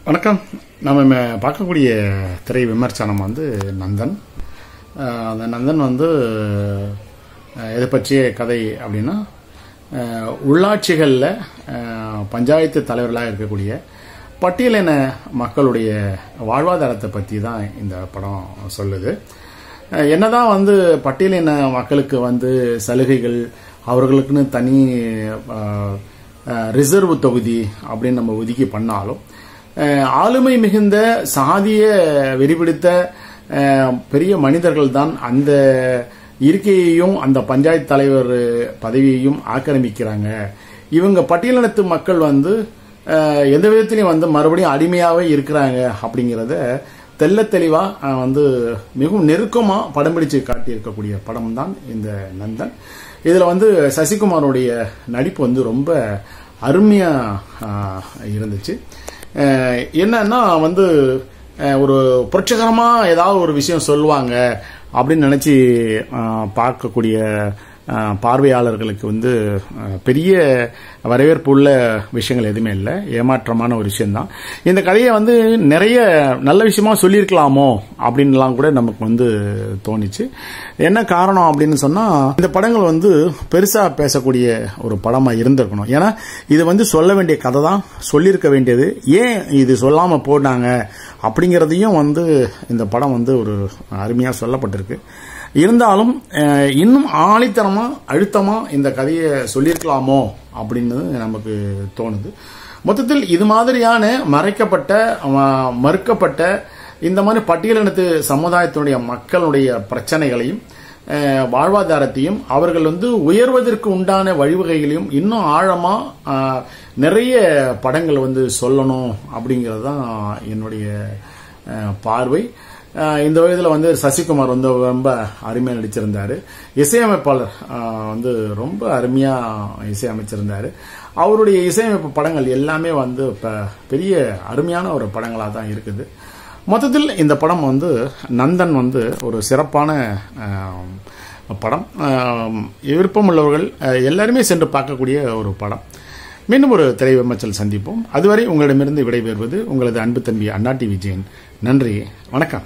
வணக்கம். நம்ம பார்க்கக்கூடிய திரை விமர்சனம் நந்தன். அந்த நந்தன் எதை பற்றிய கதை அப்படின்னா, உள்ளாட்சிகளில் பஞ்சாயத்து தலைவர்களாக இருக்கக்கூடிய பட்டியலின மக்களுடைய வாழ்வாதாரத்தை பற்றி தான் இந்த படம் சொல்லுது. என்னதான் பட்டியலின மக்களுக்கு சலுகைகள், அவர்களுக்குன்னு தனி ரிசர்வ் தொகுதி அப்படின்னு நம்ம ஒதுக்கி பண்ணாலும், ஆளுமை மிகுந்த சாதிய வெறிபிடித்த பெரிய மனிதர்கள் தான் அந்த இருக்கையையும் அந்த பஞ்சாயத்து தலைவர் பதவியையும் ஆக்கிரமிக்கிறாங்க. இவங்க பட்டியலினத்து மக்கள் எந்த விதத்திலையும் மறுபடியும் அடிமையாவே இருக்கிறாங்க அப்படிங்கிறத தெல்ல தெளிவா மிகவும் நெருக்கமா படம் பிடிச்சு காட்டி இருக்கக்கூடிய படம் தான் இந்த நந்தன். இதுல சசிகுமாரோடைய நடிப்பு ரொம்ப அருமையா இருந்துச்சு. என்னன்னா ஒரு புரட்சிகரமா ஏதாவது ஒரு விஷயம் சொல்லுவாங்க அப்படின்னு நினைச்சு பார்க்கக்கூடிய பார்வையாளர்களுக்கு பெரிய வரவேற்பு உள்ள விஷயங்கள் எதுவுமே இல்லை. ஏமாற்றமான ஒரு விஷயம்தான். இந்த கதையை நிறைய நல்ல விஷயமா சொல்லியிருக்கலாமோ அப்படின்லாம் கூட நமக்கு தோணிச்சு. என்ன காரணம் அப்படின்னு சொன்னா, இந்த படங்கள் பெருசா பேசக்கூடிய ஒரு படமா இருந்திருக்கணும். ஏன்னா இது சொல்ல வேண்டிய கதை தான், சொல்லியிருக்க வேண்டியது. ஏன் இது சொல்லாம போனாங்க அப்படிங்கறதையும் இந்த படம் ஒரு அருமையா சொல்லப்பட்டிருக்கு. இருந்தாலும் இன்னும் ஆணித்தரமா அழுத்தமா இந்த கதையை சொல்லியிருக்கலாமோ அப்படின்னு நமக்கு தோணுது. மொத்தத்தில் இது மாதிரியான மறைக்கப்பட்ட, மறுக்கப்பட்ட இந்த மாதிரி பட்டியலினத்து சமுதாயத்தினுடைய மக்களுடைய பிரச்சனைகளையும் வாழ்வாதாரத்தையும் அவர்கள் உயர்வதற்கு உண்டான வழிவகைகளையும் இன்னும் ஆழமா நிறைய படங்கள் சொல்லணும் அப்படிங்கிறது தான் என்னுடைய பார்வை. இந்த வயதில் சசிகுமார் ரொம்ப அருமையா நடிச்சிருந்தாரு. இசையமைப்பாளர் ரொம்ப அருமையா இசையமைச்சிருந்தாரு. அவருடைய இசையமைப்பு படங்கள் எல்லாமே பெரிய அருமையான ஒரு படங்களா தான் இருக்குது. மொத்தத்தில் இந்த படம் நந்தன் ஒரு சிறப்பான படம். விருப்பம் உள்ளவர்கள் எல்லாருமே சென்று பார்க்கக்கூடிய ஒரு படம். மீண்டும் ஒரு திரை விமர்சனம் சந்திப்போம். அதுவரை உங்களிடமிருந்து விடைபெறுவது உங்களது அன்பு தம்பி அண்ணா டி விஜயன். நன்றி, வணக்கம்.